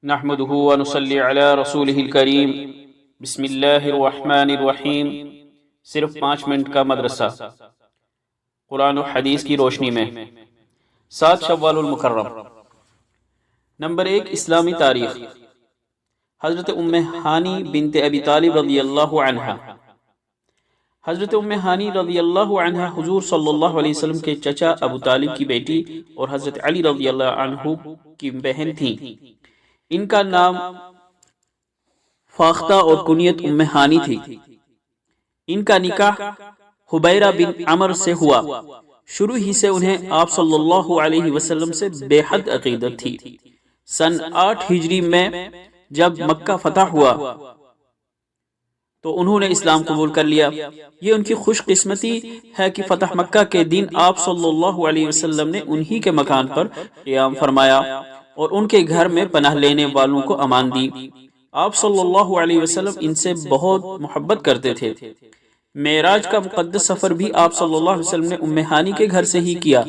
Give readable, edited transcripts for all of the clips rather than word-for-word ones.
نحمده ونصلي على رسوله الكريم بسم اللہ الرحمن الرحیم۔ صرف 5 منٹ کا مدرسہ قرآن و حدیث کی روشنی میں 7 شوال المکرم۔ نمبر 1، اسلامی تاریخ۔ حضرت ام ہانی بنت ابی طالب رضی اللہ عنہ۔ حضرت ام ہانی رضی اللہ عنہ حضور صلی اللہ علیہ وسلم کے چچا ابو طالب کی بیٹی اور حضرت علی رضی اللہ عنہ کی بہن تھیں۔ ان کا نام فاختہ اور کنیت ام ہانی تھی۔ ان کا نکاح حبیرہ بن عمر سے ہوا۔ شروع ہی سے انہیں آپ صلی اللہ علیہ وسلم سے بے حد عقیدت تھی۔ سن 8 ہجری میں جب مکہ فتح ہوا تو انہوں نے اسلام قبول کر لیا۔ یہ ان کی خوش قسمتی ہے کہ فتح مکہ کے دن آپ صلی اللہ علیہ وسلم نے انہی کے مکان پر قیام فرمایا اور ان کے گھر میں پناہ لینے والوں کو امان دی۔ آپ صلی اللہ علیہ وسلم ان سے بہت محبت کرتے تھے۔ معراج کا مقدس سفر بھی آپ صلی اللہ علیہ وسلم نے ام ہانی کے گھر سے ہی کیا۔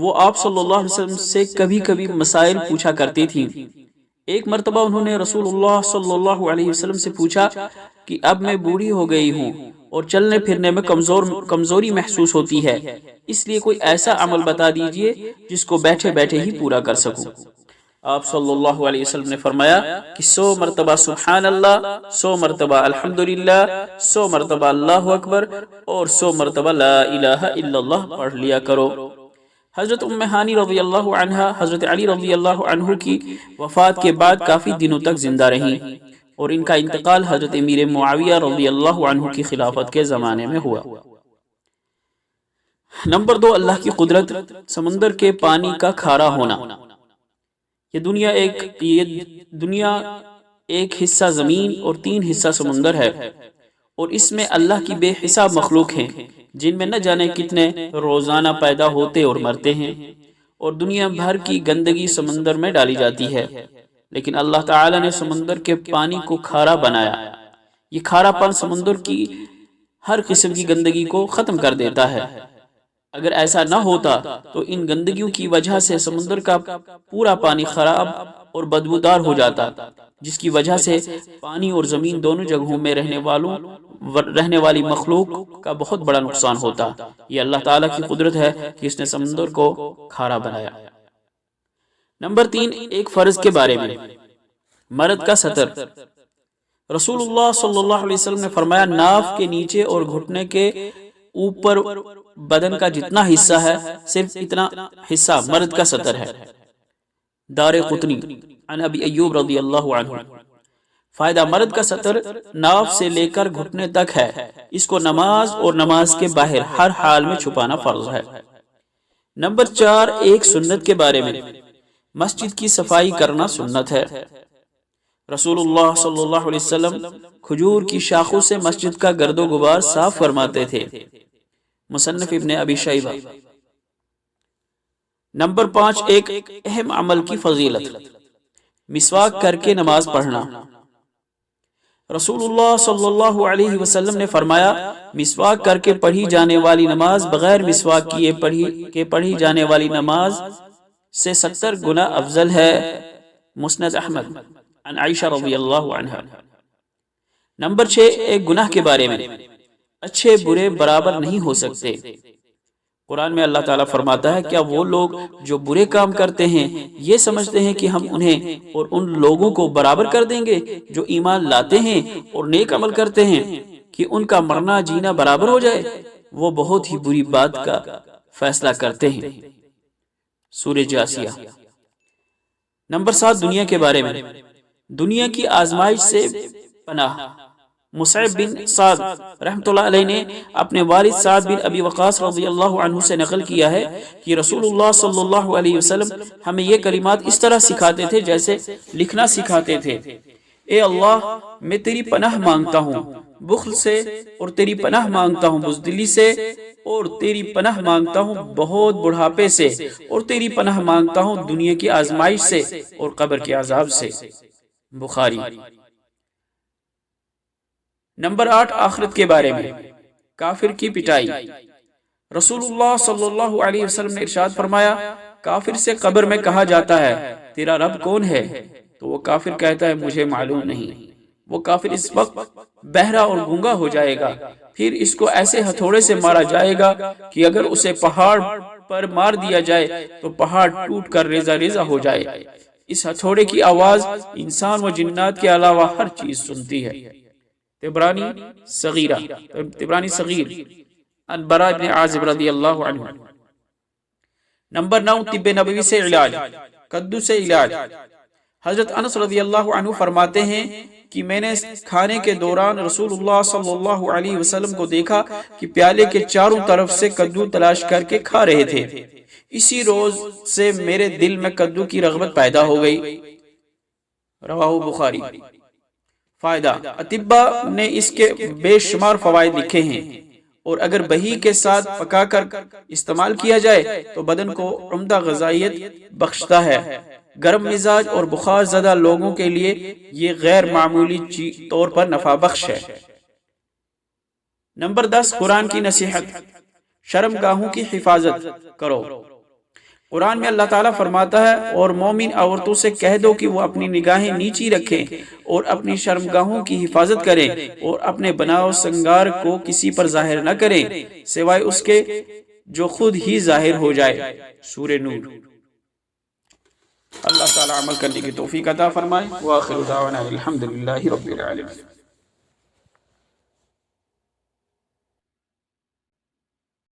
وہ آپ صلی اللہ علیہ وسلم سے کبھی کبھی مسائل پوچھا کرتی تھیں۔ ایک مرتبہ انہوں نے رسول اللہ صلی اللہ علیہ وسلم سے پوچھا کہ اب میں بوڑھی ہو گئی ہوں اور چلنے پھرنے میں کمزوری محسوس ہوتی ہے، اس لیے کوئی ایسا عمل بتا دیجئے جس کو بیٹھے بیٹھے ہی پورا کر سکوں۔ آپ صلی اللہ علیہ وسلم نے فرمایا کہ 100 مرتبہ سبحان اللہ، 100 مرتبہ الحمدللہ، 100 مرتبہ اللہ اکبر اور 100 مرتبہ لا الہ الا اللہ پڑھ لیا کرو۔ حضرت ام ہانی رضی اللہ عنہ حضرت علی رضی اللہ عنہ کی وفات کے بعد کافی دنوں تک زندہ رہیں اور ان کا انتقال حضرت امیر معاویہ رضی اللہ عنہ کی خلافت کے زمانے میں ہوا۔ نمبر 2، اللہ کی قدرت۔ سمندر کے پانی کا کھارا ہونا۔ یہ دنیا ایک حصہ زمین اور 3 حصہ سمندر ہے اور اس میں اللہ کی بے حساب مخلوق ہیں جن میں نہ جانے کتنے روزانہ پیدا ہوتے اور مرتے ہیں، اور دنیا بھر کی گندگی سمندر میں ڈالی جاتی ہے، لیکن اللہ تعالی نے سمندر کے پانی کو کھارا بنایا۔ یہ کھارا پن سمندر کی ہر قسم کی گندگی کو ختم کر دیتا ہے۔ اگر ایسا نہ ہوتا تو ان گندگیوں کی وجہ سے سمندر کا پورا پانی خراب اور بدبودار ہو جاتا، جس کی وجہ سے پانی اور زمین دونوں جگہوں میں رہنے والی مخلوق کا بہت بڑا نقصان ہوتا۔ یہ اللہ تعالیٰ کی قدرت ہے کہ اس نے سمندر کو کھارا بنایا۔ نمبر 3، ایک فرض کے بارے میں۔ مرد کا سطر۔ رسول اللہ صلی اللہ علیہ وسلم نے فرمایا، ناف کے نیچے اور گھٹنے کے اوپر بدن کا جتنا حصہ ہے صرف اتنا حصہ مرد کا سطر ہے۔ دارقطنی عن ابی ایوب رضی اللہ عنہ۔ فائدہ، مرد کا سطر ناف سے لے کر گھٹنے تک ہے۔ اس کو نماز اور نماز کے باہر ہر حال میں چھپانا فرض ہے۔ نمبر 4، ایک سنت کے بارے میں۔ مسجد کی صفائی کرنا سنت ہے۔ رسول اللہ صلی اللہ علیہ وسلم کھجور کی شاخوں سے مسجد کا گرد و غبار صاف فرماتے تھے۔ مصنف ابن ابی شیبہ۔ نمبر 5، ایک اہم عمل کی فضیلت۔ مسواک کر کے نماز پڑھنا۔ رسول اللہ صلی اللہ علیہ وسلم نے فرمایا، مسواک کر کے پڑھی جانے والی نماز بغیر مسواک کیے پڑھی جانے والی نماز سے 70 گنا افضل ہے۔ مسند احمد عن عائشہ رضی اللہ عنہ۔ نمبر 6، ایک گناہ کے بارے میں۔ اچھے برے برابر نہیں ہو سکتے۔ قرآن میں اللہ تعالیٰ فرماتا ہے، کیا وہ لوگ جو برے کام کرتے ہیں یہ سمجھتے ہیں کہ ہم انہیں اور ان لوگوں کو برابر کر دیں گے جو ایمان لاتے ہیں اور نیک عمل کرتے ہیں، کہ ان کا مرنا جینا برابر ہو جائے؟ وہ بہت ہی بری بات کا فیصلہ کرتے ہیں۔ سورہ جاسیہ۔ نمبر 7، دنیا کے بارے میں۔ دنیا کی آزمائش سے پناہ۔ مصعب بن سعد رحمۃ اللہ علیہ نے اپنے والد سعد بن ابی وقاص رضی اللہ عنہ سے نقل کیا ہے کہ رسول اللہ صلی اللہ علیہ وسلم ہمیں یہ کلمات اس طرح سکھاتے تھے جیسے لکھنا سکھاتے تھے۔ اے اللہ، میں تیری پناہ مانگتا ہوں بخل سے، اور تیری پناہ مانگتا ہوں بزدلی سے، اور تیری پناہ مانگتا ہوں بہت بڑھاپے سے، اور تیری پناہ مانگتا ہوں دنیا کی آزمائش سے اور قبر کے عذاب سے۔ بخاری۔ نمبر 8، آخرت کے بارے میں۔ کافر کی پٹائی۔ رسول اللہ صلی اللہ علیہ وسلم نے ارشاد فرمایا، کافر سے قبر میں کہا جاتا ہے تیرا رب کون ہے؟ تو وہ کافر کہتا ہے مجھے معلوم نہیں۔ وہ کافر اس وقت بہرا اور گونگا ہو جائے گا، پھر اس کو ایسے ہتھوڑے سے مارا جائے گا کہ اگر اسے پہاڑ پر مار دیا جائے تو پہاڑ ٹوٹ کر ریزہ ریزہ ہو جائے۔ اس ہتھوڑے کی آواز انسان و جنات کے علاوہ ہر چیز سنتی ہے۔ طبرانی صغیر عن براء بن عازب رضی اللہ عنہ۔ نمبر 9، طب نبوی سے علاج، کدو سے علاج۔ حضرت انس رضی اللہ عنہ فرماتے ہیں کہ میں نے کھانے کے دوران رسول اللہ صلی اللہ علیہ وسلم کو دیکھا کہ پیالے کے چاروں طرف سے کدو تلاش کر کے کھا رہے تھے۔ اسی روز سے میرے دل میں کدو کی رغبت پیدا ہو گئی۔ رواہ بخاری۔ فائدہ، اطباء نے اس کے بے شمار فوائد لکھے ہیں، اور اگر بہی کے ساتھ پکا کر استعمال کیا جائے تو بدن کو عمدہ غذائیت بخشتا ہے۔ گرم مزاج اور بخار زدہ لوگوں کے لیے یہ غیر معمولی طور پر نفع بخش ہے۔ نمبر 10، قرآن کی نصیحت، شرم گاہوں کی حفاظت کرو۔ قرآن میں اللہ تعالیٰ فرماتا ہے اور مومن عورتوں سے کہہ دو کہ وہ اپنی نگاہیں نیچی رکھیں اور اپنی شرمگاہوں کی حفاظت کریں اور اپنے بناؤ سنگار کو کسی پر ظاہر نہ کریں سوائے اس کے جو خود ہی ظاہر ہو جائے۔ سورہ نور۔ اللہ تعالیٰ عمل کرنے کی توفیق عطا فرمائے۔ وآخر دعوانا الحمدللہ رب العالمین۔